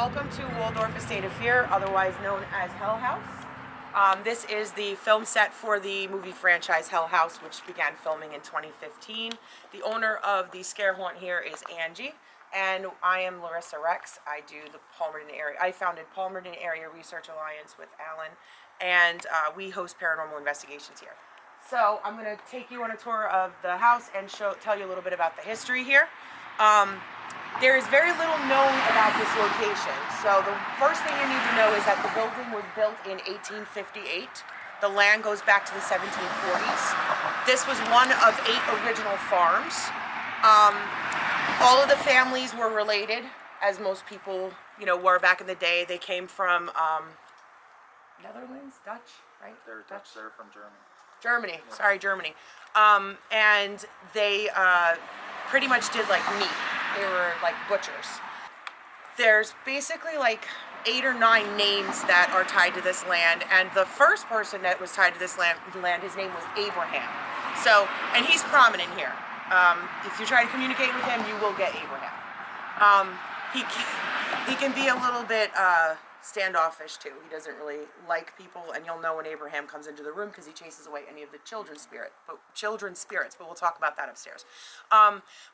Welcome to Waldorf Estate of Fear, otherwise known as Hell House. This is the film set for the movie franchise Hell House, which began filming in 2015. The owner of the scare haunt here is Angie, and I am Larissa Rex. I do the Palmerton area. I founded Palmerton Area Research Alliance with Alan, and we host paranormal investigations here. So I'm going to take you on a tour of the house and tell you a little bit about the history here. There is very little known about this location. So the first thing you need to know is that the building was built in 1858. The land goes back to the 1740s. This was one of 8 original farms. All of the families were related, as most people, were back in the day. They came from Netherlands, Dutch, right? They're Dutch. They're from Germany. Germany, yeah. Sorry, Germany. And they pretty much did like meat. They were like butchers. There's basically like 8 or 9 names that are tied to this land, and the first person that was tied to this land, his name was Abraham. So, and he's prominent here. If you try to communicate with him, you will get Abraham. He can be a little bit standoffish too. He doesn't really like people, and you'll know when Abraham comes into the room because he chases away any of the children's spirits. But we'll talk about that upstairs.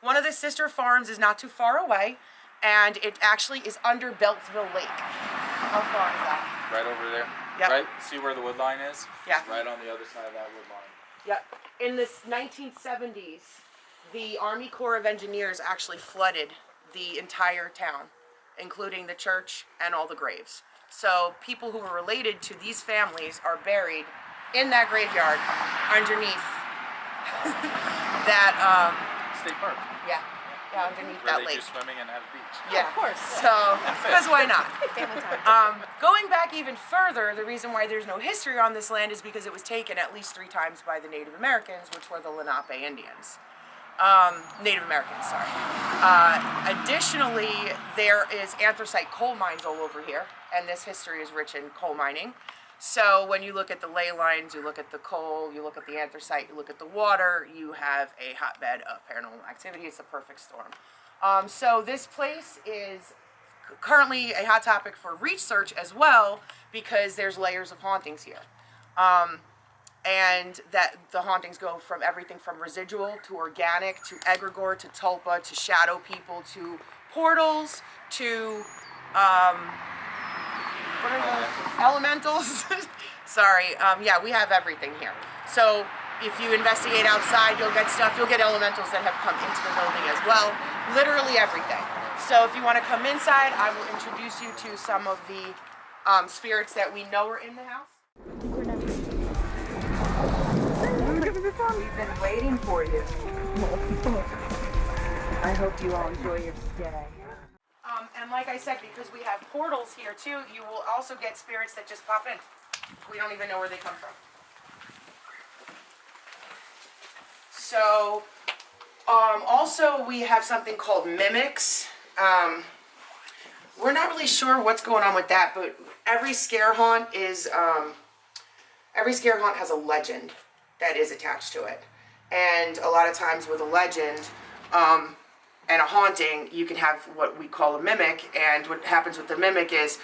One of the sister farms is not too far away, and it actually is under Beltsville Lake. How far is that? Right over there. Yep. Right. See where the wood line is? Yeah. It's right on the other side of that wood line. Yep. In the 1970s, the Army Corps of Engineers actually flooded the entire town, including the church and all the graves. So people who were related to these families are buried in that graveyard underneath that State Park. yeah, underneath Where that they lake. do swimming and have a beach. Yeah, of course. So, because why not? Family time. Going back even further, the reason why there's no history on this land is because it was taken at least 3 times by the Native Americans, which were the Lenape Indians. Native Americans, sorry. Additionally, there is anthracite coal mines all over here, and this history is rich in coal mining. So when you look at the ley lines, you look at the coal, you look at the anthracite, you look at the water, you have a hotbed of paranormal activity. It's a perfect storm. So this place is currently a hot topic for research as well, because there's layers of hauntings here. And that the hauntings go from everything from residual to organic to egregore to tulpa to shadow people to portals to what are those? Elementals. Sorry. Yeah, we have everything here. So if you investigate outside, you'll get stuff. You'll get elementals that have come into the building as well. Literally everything. So if you want to come inside, I will introduce you to some of the spirits that we know are in the house. We've been waiting for you. I hope you all enjoy your stay. And like I said, because we have portals here too, you will also get spirits that just pop in. We don't even know where they come from. So, also we have something called mimics. We're not really sure what's going on with that, but every scare haunt has a legend that is attached to it. And a lot of times with a legend and a haunting, you can have what we call a mimic, and what happens with the mimic is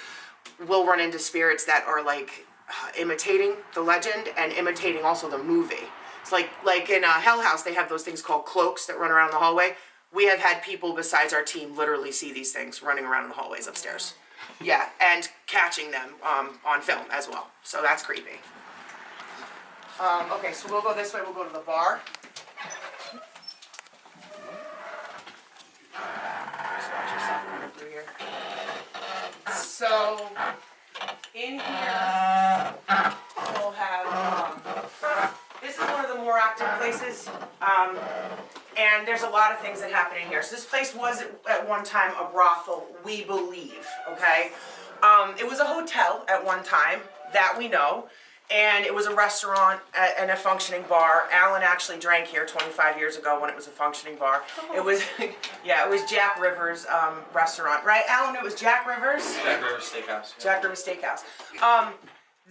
we'll run into spirits that are like imitating the legend and imitating also the movie. It's like in Hell House, they have those things called cloaks that run around the hallway. We have had people besides our team literally see these things running around in the hallways upstairs. Yeah, and catching them on film as well. So that's creepy. Okay, so we'll go this way. We'll go to the bar. Just watch yourself coming through here. So, in here, we'll have, this is one of the more active places, and there's a lot of things that happen in here. So this place was at one time a brothel, we believe, okay? It was a hotel at one time, that we know. And it was a restaurant and a functioning bar. Alan actually drank here 25 years ago when it was a functioning bar. It was, yeah, it was Jack Rivers' restaurant, right? Alan, it was Jack Rivers? Jack Rivers Steakhouse. Yeah. Jack Rivers Steakhouse.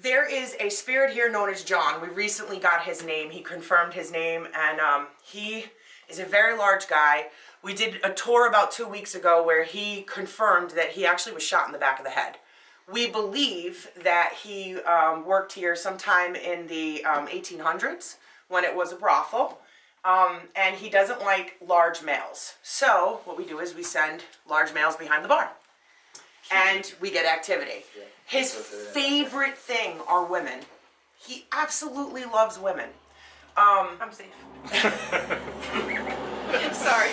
There is a spirit here known as John. We recently got his name. He confirmed his name, and he is a very large guy. We did a tour about 2 weeks ago where he confirmed that he actually was shot in the back of the head. We believe that he worked here sometime in the 1800s when it was a brothel. And he doesn't like large males. So what we do is we send large males behind the bar. And we get activity. His favorite thing are women. He absolutely loves women. I'm safe. Sorry.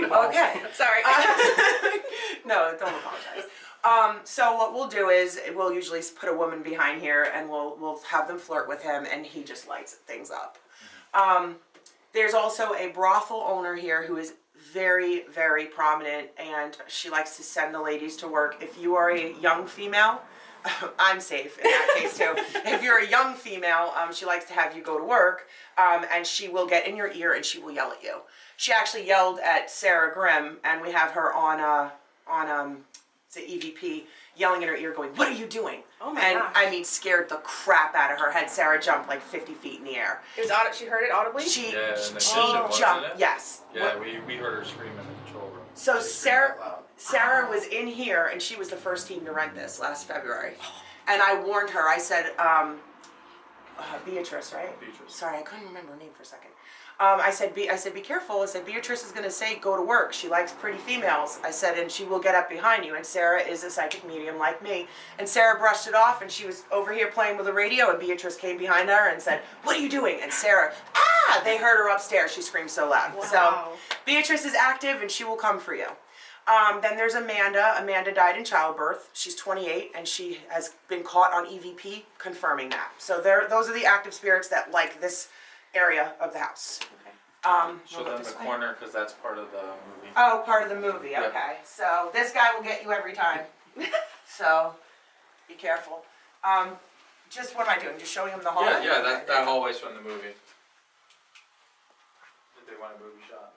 Okay. Sorry. No, don't apologize. So what we'll do is we'll usually put a woman behind here and we'll have them flirt with him and he just lights things up. There's also a brothel owner here who is very, very prominent and she likes to send the ladies to work. If you are a young female, I'm safe in that case too. If you're a young female, she likes to have you go to work and she will get in your ear and she will yell at you. She actually yelled at Sarah Grimm and we have her on the EVP yelling in her ear going, "What are you doing?" Oh my and gosh. I mean scared the crap out of her head. Sarah jumped like 50 feet in the air. It was she heard it audibly? She Yeah, in the kitchen, jumped, wasn't it? yes. Yeah, we heard her scream in the control room. So She screamed out loud. Sarah was in here and she was the first team to rent this last February. And I warned her, I said, Beatrice, right? Beatrice. Sorry, I couldn't remember her name for a second. I said, be careful. I said, Beatrice is gonna say, go to work. She likes pretty females. I said, and she will get up behind you. And Sarah is a psychic medium like me. And Sarah brushed it off and she was over here playing with the radio and Beatrice came behind her and said, "What are you doing?" And Sarah, they heard her upstairs. She screamed so loud. Wow. So Beatrice is active and she will come for you. Then there's Amanda. Amanda died in childbirth. She's 28 and she has been caught on EVP confirming that. So those are the active spirits that like this area of the house. Show them the corner because that's part of the movie. Oh, part of the movie, Yep. okay. So this guy will get you every time. So be careful. Just what am I doing? Just showing him the hallway? Yeah, that hallway's from the movie. If they want a movie shot.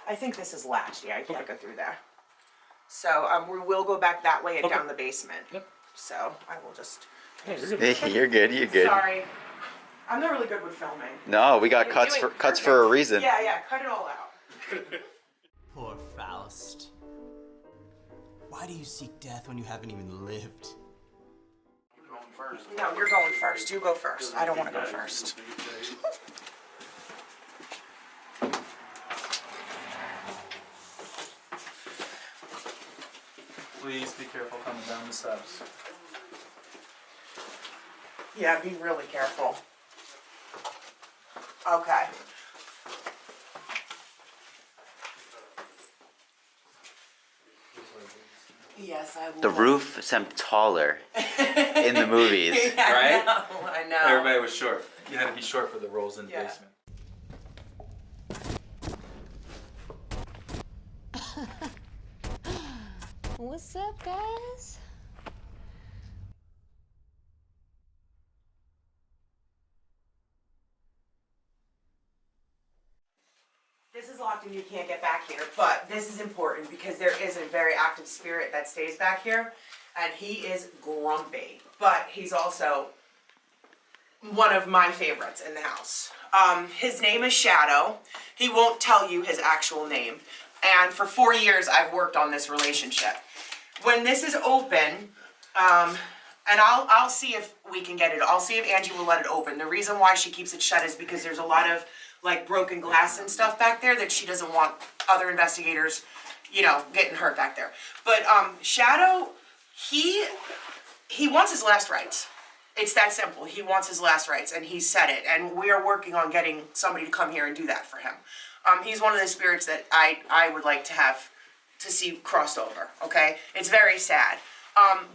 I think this is latched. Yeah, I can't go through there. So we will go back that way and down the basement. Yep. So I will just. Hey, you're good. You're good. Sorry, I'm not really good with filming. No, we got You're cuts doing for a perfect. reason. Yeah, cut it all out. Poor Faust. Why do you seek death when you haven't even lived? You're going first. No, you're going first. You go first. I don't want to go first. Please be careful coming down the steps. Yeah, be really careful. Okay. Yes, I will. The roof seemed taller in the movies. Right? I know. Everybody was short. You had to be short for the roles in the Yeah. basement. What's up, guys? This is locked and you can't get back here, but this is important because there is a very active spirit that stays back here, and he is grumpy, but he's also one of my favorites in the house. His name is Shadow. He won't tell you his actual name, and for 4 years I've worked on this relationship. When this is open, and I'll see if we can get it. I'll see if Angie will let it open. The reason why she keeps it shut is because there's a lot of like broken glass and stuff back there that she doesn't want other investigators, getting hurt back there. But Shadow, he wants his last rites. It's that simple. He wants his last rites, and he said it. And we are working on getting somebody to come here and do that for him. He's one of the spirits that I would like to see crossed over. Okay, it's very sad.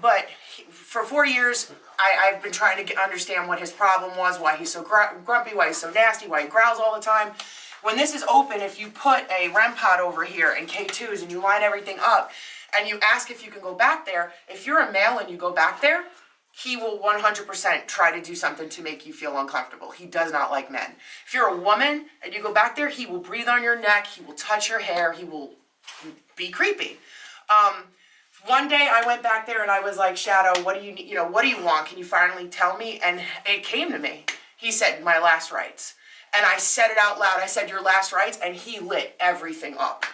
But for 4 years, I've been trying to understand what his problem was, why he's so grumpy, why he's so nasty, why he growls all the time. When this is open, if you put a REM pod over here and K2s and you line everything up and you ask if you can go back there, if you're a male and you go back there, he will 100% try to do something to make you feel uncomfortable. He does not like men. If you're a woman and you go back there, he will breathe on your neck, he will touch your hair, he will be creepy. One day I went back there and I was like, Shadow, what do you want? Can you finally tell me? And it came to me. He said, my last rites. And I said it out loud. I said, your last rites, and he lit everything up.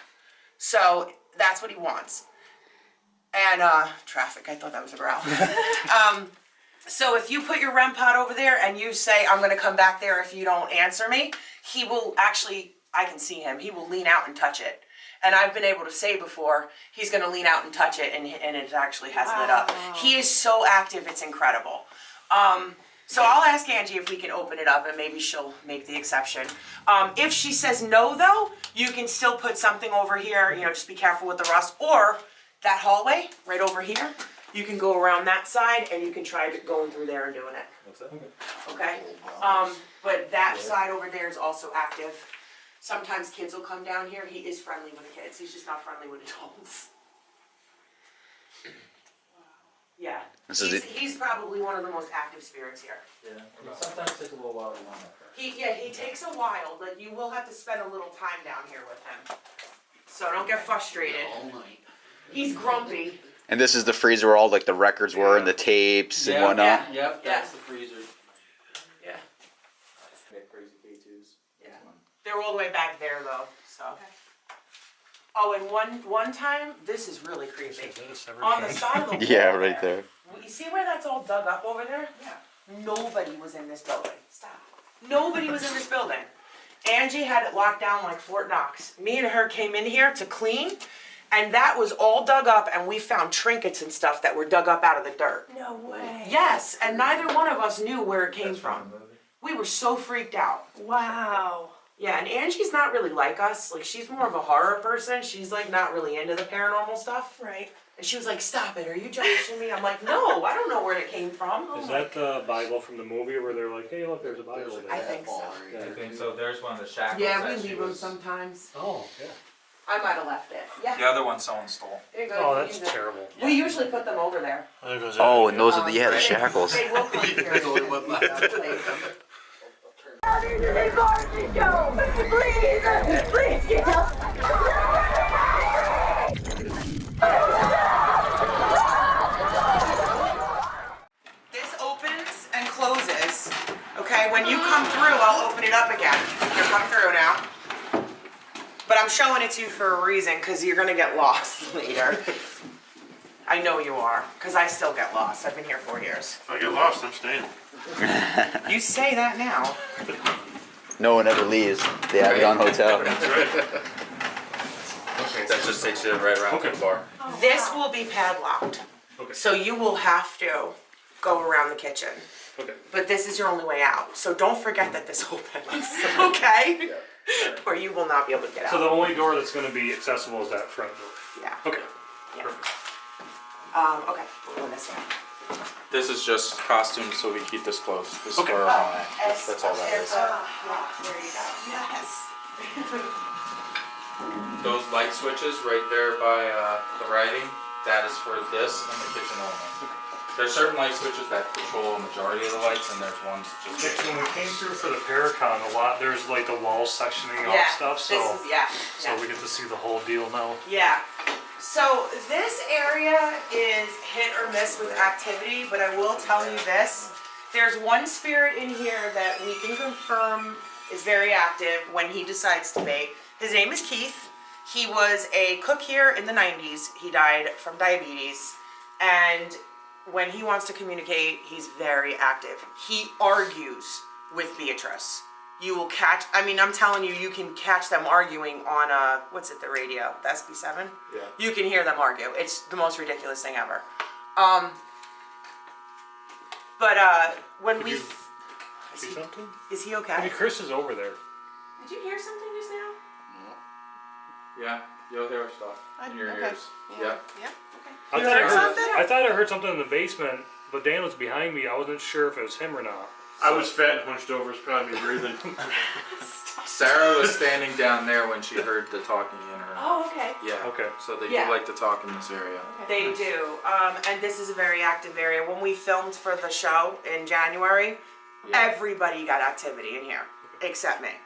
So that's what he wants. And traffic, I thought that was a growl. So if you put your REM pod over there and you say, I'm gonna come back there if you don't answer me, he will actually, I can see him, he will lean out and touch it. And I've been able to say before, he's gonna lean out and touch it, and it actually has lit up. He is so active, it's incredible. So I'll ask Angie if we can open it up, and maybe she'll make the exception. If she says no though, you can still put something over here, you know, just be careful with the rust, or that hallway right over here, you can go around that side and you can try going through there and doing it. Okay? But that side over there is also active. Sometimes kids will come down here. He is friendly with kids. He's just not friendly with adults. Yeah. He's probably one of the most active spirits here. Yeah. Sometimes it takes a little while to warm up. He takes a while, but you will have to spend a little time down here with him. So don't get frustrated. All night. He's grumpy. And this is the freezer where all like the records were and the tapes and whatnot. Yeah. Yep, that's the freezer. Yeah. Crazy K2s. Yeah. They're all the way back there though, so. Oh, and one time, this is really creepy. On the side of the wall. Yeah, right there. You see where that's all dug up over there? Yeah. Nobody was in this building. Stop. Nobody was in this building. Angie had it locked down like Fort Knox. Me and her came in here to clean, and that was all dug up, and we found trinkets and stuff that were dug up out of the dirt. No way. Yes, and neither one of us knew where it came from. We were so freaked out. Wow. Yeah, and Angie's not really like us. Like, she's more of a horror person. She's like not really into the paranormal stuff. Right. And she was like, stop it, are you judging me? I'm like, no, I don't know where it came from. Is that the Bible from the movie where they're like, hey, look, there's a Bible I there? think so. I think so. There's one of the shackles. Yeah, we that she leave them was- sometimes. Oh, yeah. I might have left it. Yeah. The other one someone stole. There you go. Oh, you that's can use it. terrible. We usually put them over there. Oh, and those are the the shackles. They will come here. There's only one left. Please get help. This opens and closes. Okay, when you come through, I'll open it up again. You come through now. But I'm showing it to you for a reason, because you're gonna get lost later. I know you are, because I still get lost. I've been here 4 years. If I get lost, I'm staying. You say that now. No one ever leaves the Abaddon Hotel. That's right. Okay, that just takes you right around to the bar. This will be padlocked. Okay. So you will have to go around the kitchen. Okay. But this is your only way out. So don't forget that this opens, okay? Or you will not be able to get So out. the only door that's going to be accessible is that front door. Yeah. Okay. Yeah. Perfect. Okay, we'll go this way. This is just costumes, so we keep this closed. This Okay. is for our access. That's all that is. Yeah, there you go. Yes. Those light switches right there by the writing, that is for this and the kitchen only. There's certain light switches that control a majority of the lights, and there's ones just. Next, when we came through for the Paracon, there's like the wall sectioning Yeah, off stuff, so this is, yeah. so we get to see the whole deal now. Yeah. So this area is hit or miss with activity, but I will tell you this. There's one spirit in here that we can confirm is very active when he decides to be. His name is Keith. He was a cook here in the 90s. He died from diabetes. And when he wants to communicate, he's very active. He argues with Beatrice. You will catch, I mean, I'm telling you, you can catch them arguing on, what's it, the radio, the SB7? Yeah. You can hear them argue. It's the most ridiculous thing ever. When Did we... you see something? Is he I okay? mean, Chris is over there. Did you hear something just now? Yeah, you'll hear stuff in your Okay. ears. Yeah. Yeah, I You thought heard something? I thought I heard something in the basement, but Dan was behind me. I wasn't sure if it was him or not. I was fat and hunched over. It's probably me breathing. Sarah was standing down there when she heard the talking in her. Oh, okay. Yeah. Okay. So they Yeah. do like to talk in this area. They do. And this is a very active area. When we filmed for the show in January, Yeah. everybody got activity in here, except me.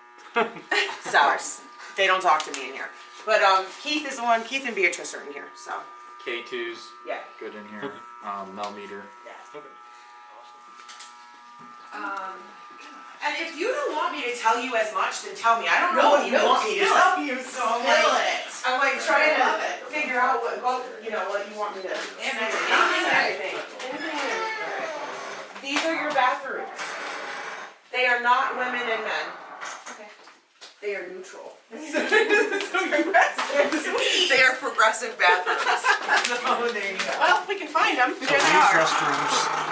So, they don't talk to me in here. But Keith is the one, Keith and Beatrice are in here, so, K2's yeah. good in here. Millimeter. Yeah. Okay. Um, And if you don't want me to tell you as much, then tell me. I don't know what you want me to tell you, so I'm like trying to figure out what you want me to say. Anything. These are your bathrooms. They are not women and men. Okay. They are neutral. They are progressive bathrooms. So there you go. Well, if we can find them, there they are.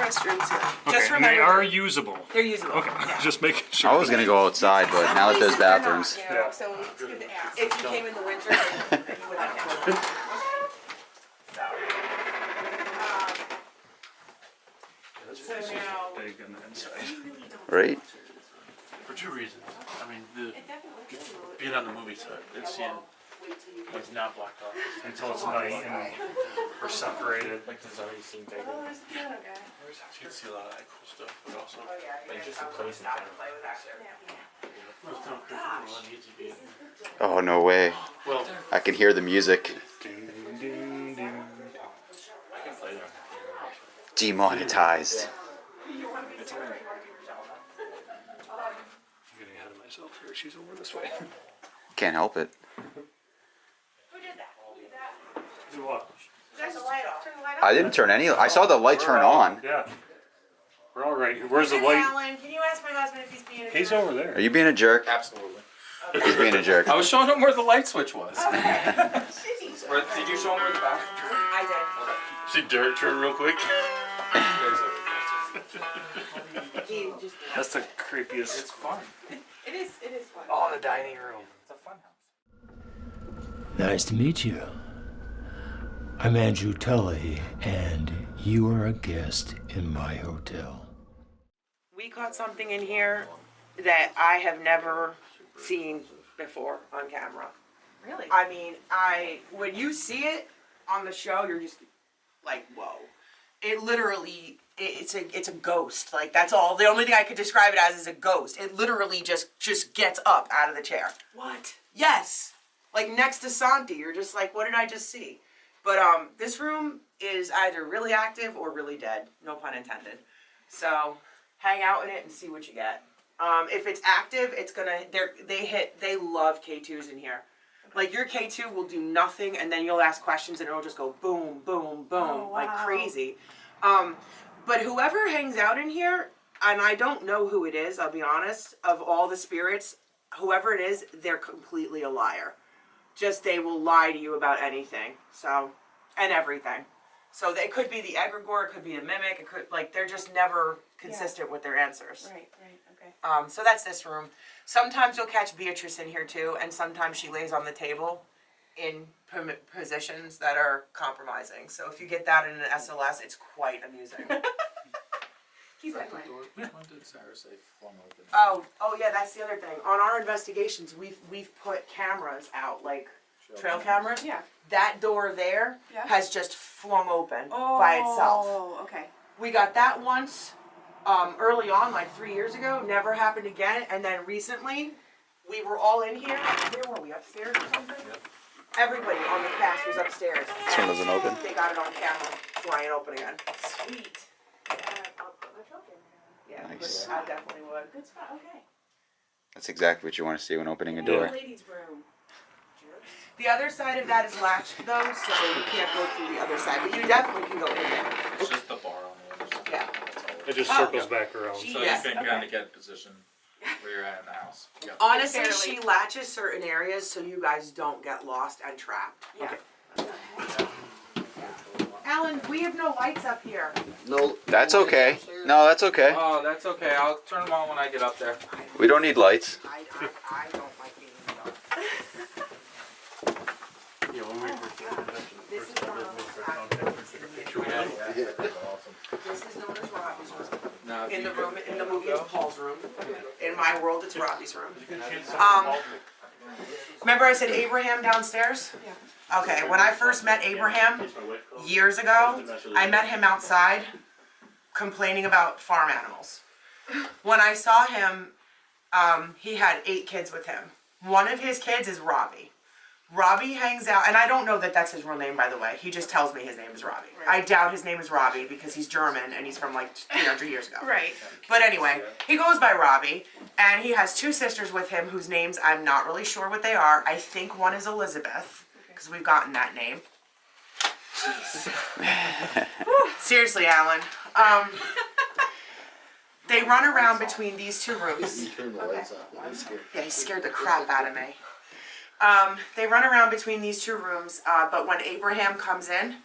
Restrooms here. Just Okay, and remember, they are usable. they're usable. Okay, Yeah. just making sure. I was gonna go outside, but now that there's bathrooms. Yeah. So it's good to ask. If you came in the winter, then you would have to. So now, Big on the inside. Right? For two reasons. I mean, being on the movie set and seeing what's not blocked off. Until it's night and we're separated. Like there's already seen bigger. You can see a lot of that cool stuff, but also like just a place to play with that shit. well, it's not cool. It needs to be. Oh, no way. Well, I can hear the music. Ding, ding, ding. I can play there. Demonetized. I'm getting ahead of myself here. She's over this way. Can't help it. Who did that? Do what? Turn the light off. Turn the light off. I didn't turn any. I saw the light turn on. Yeah. We're all right. Where's the light? Alan, can you ask my husband if he's being a He's jerk? over there. Are you being a jerk? Absolutely. He's being a jerk. I was showing him where the light switch was. Okay. Did you show him where the bathroom? I See Dirt turn real quick. did. He just. That's the creepiest. It's fun. It is fun. Oh, the dining room. It's a fun house. Nice to meet you. I'm Andrew Tully, and you are a guest in my hotel. We caught something in here that I have never seen before on camera. Really? I mean, when you see it on the show, you're just like, whoa. It literally, it's a ghost. Like, that's all. The only thing I could describe it as is a ghost. It literally just gets up out of the chair. What? Yes. Like, next to Santi, you're just like, what did I just see? But this room is either really active or really dead. No pun intended. So hang out in it and see what you get. If it's active, it's gonna. They love K2s in here. Like your K2 will do nothing, and then you'll ask questions, and it'll just go boom, boom, boom, like crazy. But whoever hangs out in here, and I don't know who it is. I'll be honest. Of all the spirits, whoever it is, they're completely a liar. Just they will lie to you about anything. So, and everything. So it could be the egregore, it could be the mimic, it could, like, they're just never consistent with their answers. Right, okay. So that's this room. Sometimes you'll catch Beatrice in here too, and sometimes she lays on the table in positions that are compromising. So if you get that in an SLS, it's quite amusing. Keep that going. Which one did Sarah say flung open? Oh yeah, that's the other thing. On our investigations, we've put cameras out, like trail cameras. Yeah. That door there Yeah. has just flung open by itself. Oh, okay. We got that once, early on, like 3 years ago. Never happened again. And then recently, we were all in here. Where were we? Upstairs or something? Yep. Everybody on the cast was upstairs. This one doesn't open? They got it on camera, flying open again. Sweet. I'll put my truck in there. Yeah, Nice. I definitely would. Good spot, okay. That's exactly what you want to see when opening a door. Ladies' room. The other side of that is latched though, so you can't go through the other side. But you definitely can go in there. It's just the bar on the other side. Yeah. That's all it It is. just circles back around. So Yes. you can kind of get a position where you're at in the house. Yeah. Honestly, Barely. she latches certain areas so you guys don't get lost and trapped. Yeah. Alan, we have no lights up here. No. That's okay. No, that's okay. Oh, that's okay. I'll turn them on when I get up there. We don't need lights. I don't like being in the dark. Yeah, when we were This is known as Robbie's room. No, In the room, in the movie, it's Paul's room. In my world, it's Robbie's room. Remember I said Abraham downstairs? Yeah. Okay, when I first met Abraham years ago, I met him outside complaining about farm animals. When I saw him, he had 8 kids with him. One of his kids is Robbie. Robbie hangs out, and I don't know that that's his real name, by the way. He just tells me his name is Robbie. I doubt his name is Robbie because he's German and he's from like 300 years ago. Right. But anyway, he goes by Robbie, and he has two sisters with him whose names I'm not really sure what they are. I think one is Elizabeth, because we've gotten that name. Seriously, Alan. They run around between these two rooms. Yeah, he scared the crap out of me. They run around between these two rooms, but when Abraham comes in,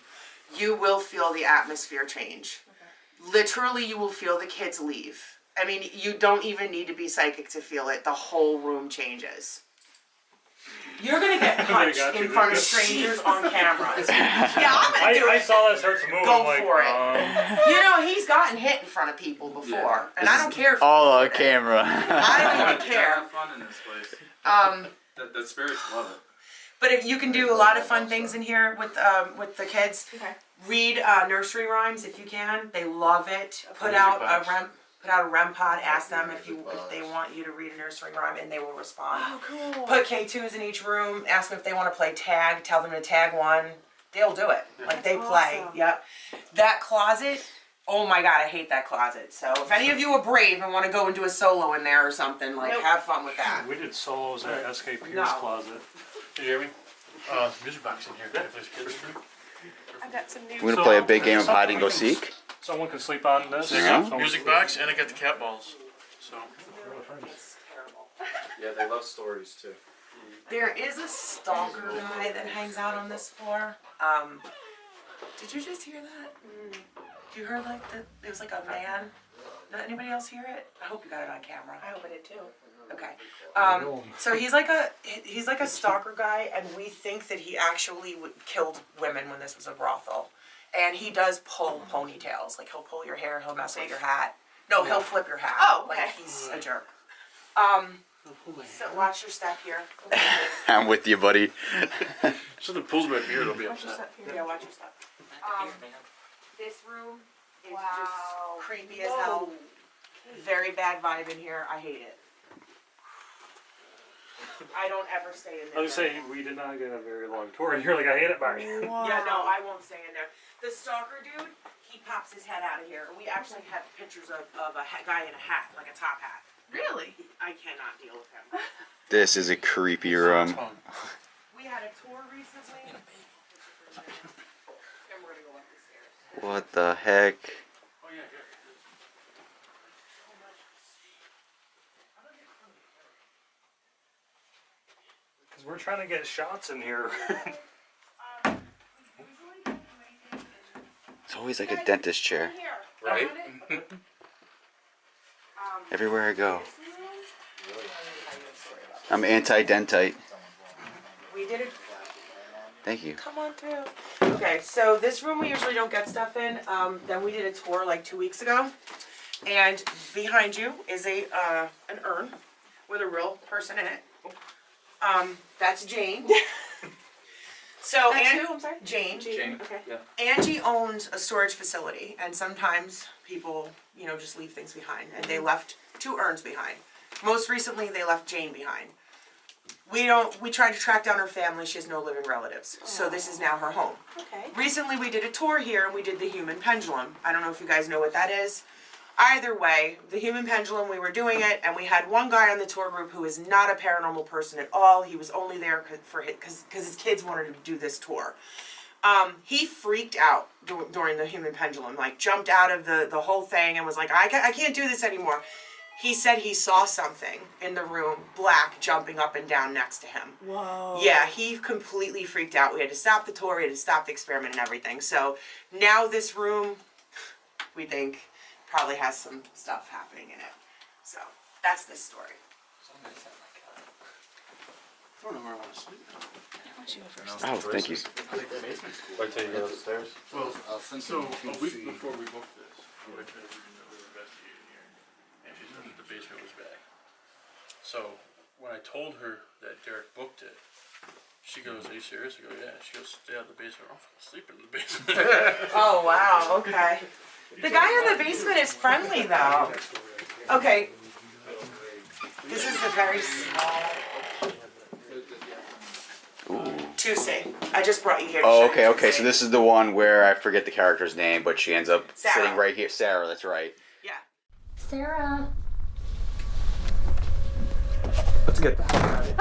you will feel the atmosphere change. Okay. Literally, you will feel the kids leave. I mean, you don't even need to be psychic to feel it. The whole room changes. You're gonna get punched in front of strangers on camera. Yeah, I'm gonna do it. I saw that start to move. Go I'm like, for it. You know, he's gotten hit in front of people before, and I don't care. All on camera. I don't even care. Have fun in this place. The spirits love it. But if you can do a lot of fun things in here with the kids. Okay. Read nursery rhymes if you can. They love it. Put out a REM pod. Ask them if they want you to read a nursery rhyme, and they will respond. Oh, cool. Put K2s in each room. Ask them if they want to play tag. Tell them to tag one. They'll do it. Like they play. Awesome. Yep. That closet. Oh my God, I hate that closet. So if any of you are brave and want to go and do a solo in there or something, like have fun with that. We did solos at SK Pierce No. closet. Did you hear me? Music box in here. If there's kids in here. I've got some new. We're gonna play a big game of hide and go seek. Someone can sleep on this. Yeah. Someone Music can box, and I got the cat balls. So. Yeah, they love stories too. There is a stalker guy that hangs out on this floor. Did you just hear that? You heard like that? It was like a man. Did anybody else hear it? I hope you got it on camera. I hope I did too. Okay. So he's like a stalker guy, and we think that he actually killed women when this was a brothel. And he does pull ponytails. Like he'll pull your hair, he'll mess with your hat. No, he'll flip your hat. Oh, okay. Like he's a jerk. So watch your step here. I'm with you, buddy. Something pulls my beard, I'll be Watch your upset. step here. Yeah, watch your step. This room is Wow. just creepy as hell. Very bad vibe in here. I hate it. I don't ever stay in there. I was saying we did not get a very long tour, and you're like, I hate it, Barry. Yeah, no, I won't stay in there. The stalker dude, he pops his head out of here. We actually have pictures of a guy in a hat, like a top hat. Really? I cannot deal with him. This is a creepy room. We had a tour recently. And we're gonna go up the stairs. What the heck? Because we're trying to get shots in here. It's always like a dentist chair. Right? Everywhere I go. I'm anti-dentite. We did it. Thank you. Come on through. Okay, so this room we usually don't get stuff in. Then we did a tour like 2 weeks ago, and behind you is an urn with a real person in it. That's Jane. So That's who? I'm sorry? Jane. Jane. Okay. Yeah. Angie owns a storage facility, and sometimes people, just leave things behind. And they left 2 urns behind. Most recently, they left Jane behind. We tried to track down her family. She has no living relatives, so this is now her home. Okay. Recently, we did a tour here, and we did the human pendulum. I don't know if you guys know what that is. Either way, the human pendulum, we were doing it, and we had one guy on the tour group who is not a paranormal person at all. He was only there because his kids wanted to do this tour. He freaked out during the human pendulum, like jumped out of the whole thing and was like, I can't do this anymore. He said he saw something in the room, black, jumping up and down next to him. Whoa. Yeah, he completely freaked out. We had to stop the tour, we had to stop the experiment and everything. So now this room, we think, probably has some stuff happening in it. So that's this story. I don't know where I want to sleep. I want you to go first. Oh, thank you. Wait till you go upstairs. Well, so a week before we booked this, my wife had a investigate in here, and she said that the basement was bad. So when I told her that Derek booked it, she goes, "Are you serious?" I go, "Yeah." She goes, "Stay out of the basement." I'm sleeping in the basement. Oh, wow, okay. The guy in the basement is friendly, though. Okay. This is a very small... Ooh. 2C. I just brought you here to Oh, show okay, you okay. 2C. So this is the one where I forget the character's name, but she ends up Sarah. sitting right here. Sarah, that's right. Yeah. Sarah. Let's get the fuck out of here.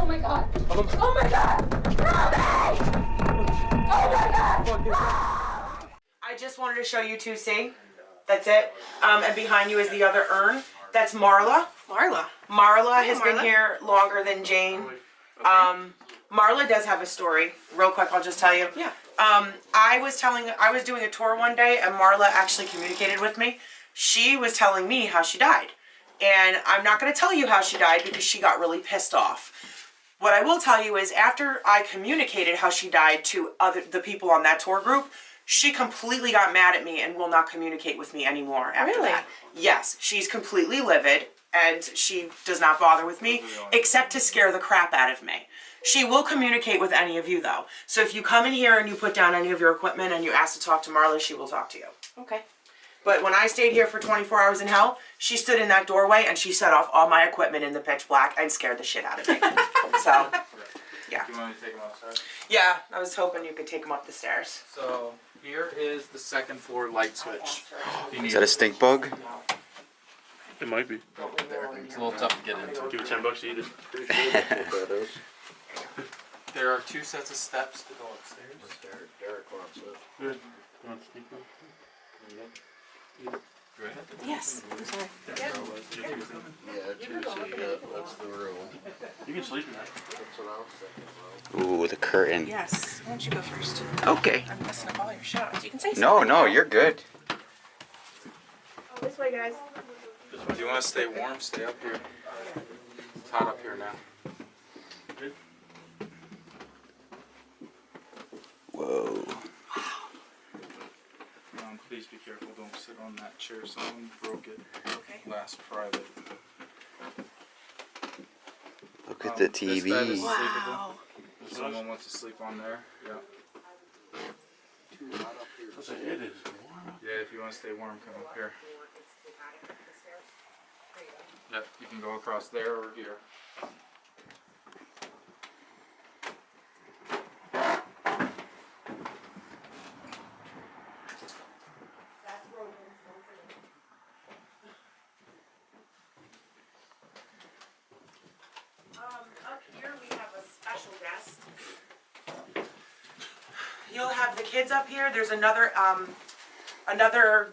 Oh my god. Oh my god. Help me! Oh my god. I just wanted to show you 2C. That's it. And behind you is the other urn. That's Marla. Marla. Marla has been Marla. here longer than Jane. Marla does have a story. Real quick, I'll just tell you. Yeah. I was doing a tour one day, and Marla actually communicated with me. She was telling me how she died. And I'm not going to tell you how she died because she got really pissed off. What I will tell you is after I communicated how she died to the people on that tour group, she completely got mad at me and will not communicate with me anymore after Really? that. Yes, she's completely livid and she does not bother with me except to scare the crap out of me. She will communicate with any of you though. So if you come in here and you put down any of your equipment and you ask to talk to Marla, she will talk to you. Okay. But when I stayed here for 24 hours in hell, she stood in that doorway and she set off all my equipment in the pitch black and scared the shit out of me. So, yeah. You want me to take them outside? Yeah, I was hoping you could take them up the stairs. So here is the second floor light switch. Is that a stink bug? It might be. It's a little tough to get into. Give it $10 to eat it. There are 2 sets of steps to go upstairs. Good. Go ahead. Yes. I'm sorry. You can sleep in that. Ooh, the curtain. Yes. Why don't you go first? Okay. I'm messing up all your shots. You can say something. No, you're good. This way, guys. If you want to stay warm, stay up here. It's hot up here now. Whoa. Please be careful. Don't sit on that chair. Someone broke it. Okay. Last private. Look at the This bed TV. is Wow. sleepable. If someone wants to sleep on there, yeah. It is warm. Yeah, if you want to stay warm, come up here. Yep, you can go across there or here. Up here we have a special guest. You'll have the kids up here. There's another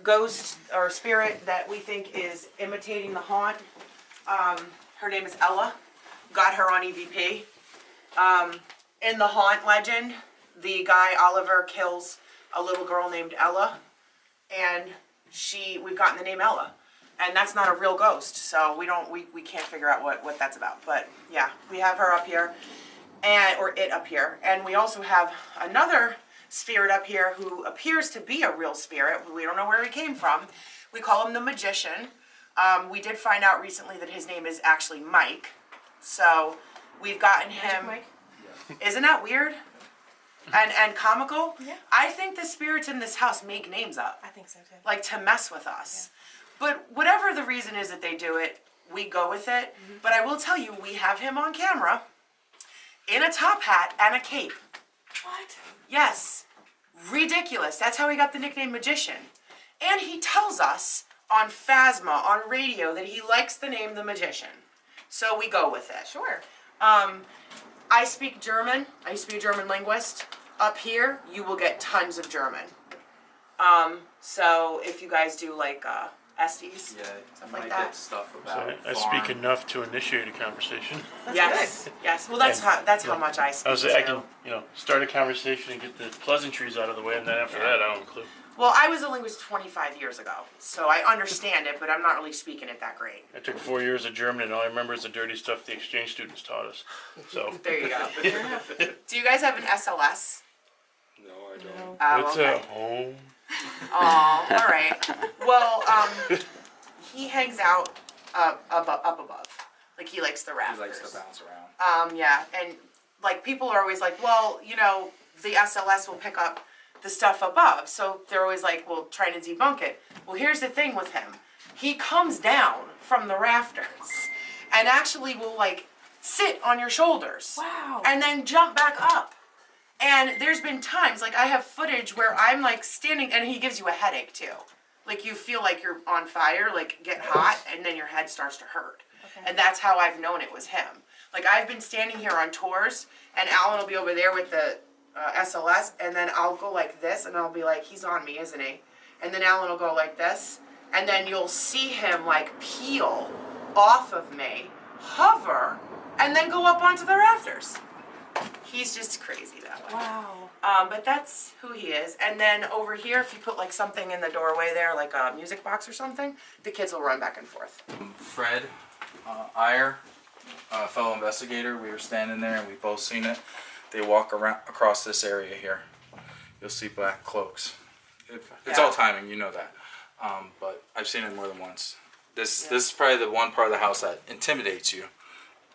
ghost or spirit that we think is imitating the haunt. Her name is Ella. Got her on EVP. In the haunt legend, the guy Oliver kills a little girl named Ella, and we've gotten the name Ella. And that's not a real ghost, so we can't figure out what that's about. But yeah, we have her up here, or it up here. And we also have another spirit up here who appears to be a real spirit. We don't know where he came from. We call him the Magician. We did find out recently that his name is actually Mike. So we've gotten him. Mike? Isn't that weird? And comical? Yeah. I think the spirits in this house make names up. I think so too. Like to mess with us. But whatever the reason is that they do it, we go with it. But I will tell you, we have him on camera in a top hat and a cape. What? Yes. Ridiculous. That's how he got the nickname Magician. And he tells us on Phasma, on radio, that he likes the name The Magician. So we go with it. Sure. I speak German. I used to be a German linguist. Up here, you will get tons of German. So if you guys do like Estes, Yeah, stuff you like might that. get stuff So about I farm. speak enough to initiate a conversation. Yes, yes. Well, that's how much I speak. I too. can, start a conversation and get the pleasantries out of the way, and then after that, I don't have a clue. Well, I was a linguist 25 years ago, so I understand it, but I'm not really speaking it that great. I took 4 years of German, and all I remember is the dirty stuff the exchange students taught us. So There you go. Do you guys have an SLS? no, I don't. Oh, It's okay. at home. Oh, all right. Well, he hangs out up above. Like he likes the He rafters. likes to bounce around. Yeah, and like people are always like, well, the SLS will pick up the stuff above. So they're always like, well, trying to debunk it. Well, here's the thing with him. He comes down from the rafters and actually will like sit on your shoulders. Wow. And then jump back up. And there's been times, like I have footage where I'm like standing, and he gives you a headache too. Like you feel like you're on fire, like get hot, and then your head starts to hurt. Okay. And that's how I've known it was him. Like I've been standing here on tours, and Alan will be over there with the SLS, and then I'll go like this, and I'll be like, he's on me, isn't he? And then Alan will go like this, and then you'll see him like peel off of me, hover, and then go up onto the rafters. He's just crazy that way. Wow. But that's who he is. And then over here, if you put like something in the doorway there, like a music box or something, the kids will run back and forth. Fred Iyer, fellow investigator, we were standing there and we both seen it. They walk around across this area here. You'll see black cloaks. It's all timing, you know that. But I've seen it more than once. This is probably the one part of the house that intimidates you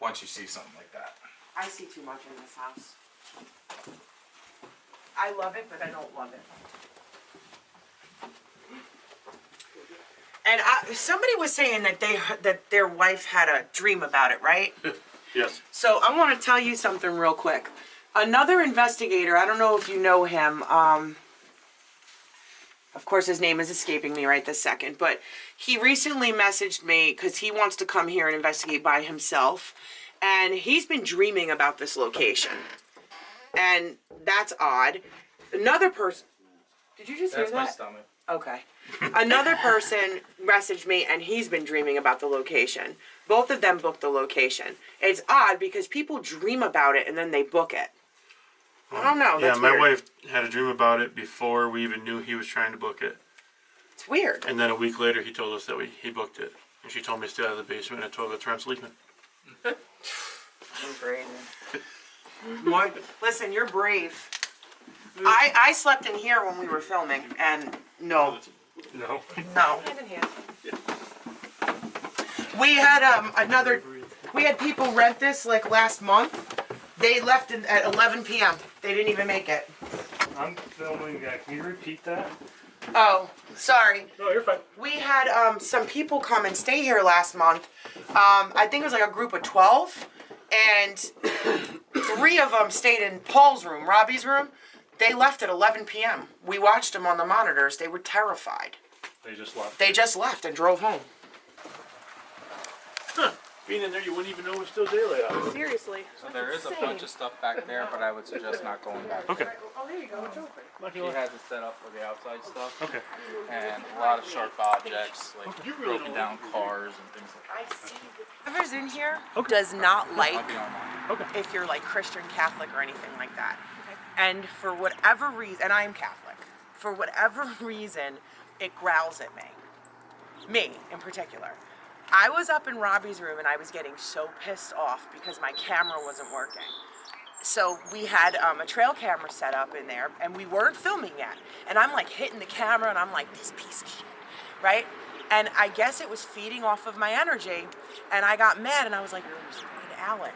once you see something like that. I see too much in this house. I love it, but I don't love it. And somebody was saying that their wife had a dream about it, right? Yes. So I want to tell you something real quick. Another investigator, I don't know if you know him. Of course, his name is escaping me right this second, but he recently messaged me because he wants to come here and investigate by himself. And he's been dreaming about this location. And that's odd. Another person... Did you just hear that? That's my stomach. Okay. Another person messaged me and he's been dreaming about the location. Both of them booked the location. It's odd because people dream about it and then they book it. I don't know. Yeah, That's my weird. wife had a dream about it before we even knew he was trying to book it. It's weird. And then a week later, he told us that he booked it. And she told me to stay out of the basement, and I told her that's where I'm sleeping. I'm brave. What? Listen, you're brave. I slept in here when we were filming, and no. No. No. Hand in hand. We had we had people rent this like last month. They left at 11 p.m. They didn't even make it. I'm filming that. Can you repeat that? Oh, sorry. No, you're fine. We had some people come and stay here last month. I think it was like a group of 12, and 3 of them stayed in Paul's room, Robbie's room. They left at 11 p.m. We watched them on the monitors. They were terrified. They just left. They just left and drove home. Huh. Being in there, you wouldn't even know it was still daylight out. Seriously. So there is a bunch of stuff back there, but I would suggest not going back. Okay. Oh, there you go. It's open. She has it set up for the outside stuff. Okay. And a lot of sharp objects, like broken down cars and things like that. I see. Whoever's in here does not like I'll be online. if you're like Christian, Catholic, or anything like that. And for whatever reason, and I am Catholic, for whatever reason, it growls at me. Me, in particular. I was up in Robbie's room and I was getting so pissed off because my camera wasn't working. So we had a trail camera set up in there and we weren't filming yet. And I'm like hitting the camera and I'm like, this piece of shit, right? And I guess it was feeding off of my energy and I got mad and I was like, Alan,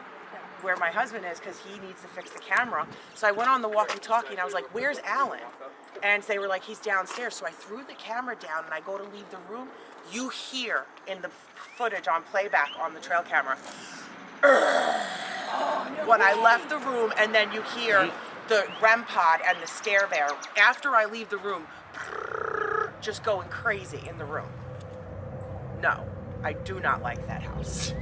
where my husband is, because he needs to fix the camera. So I went on the walkie-talkie and I was like, where's Alan? And they were like, he's downstairs. So I threw the camera down and I go to leave the room. You hear in the footage on playback on the trail camera, when I left the room, and then you hear the REM pod and the scare bear after I leave the room, just going crazy in the room. No, I do not like that house.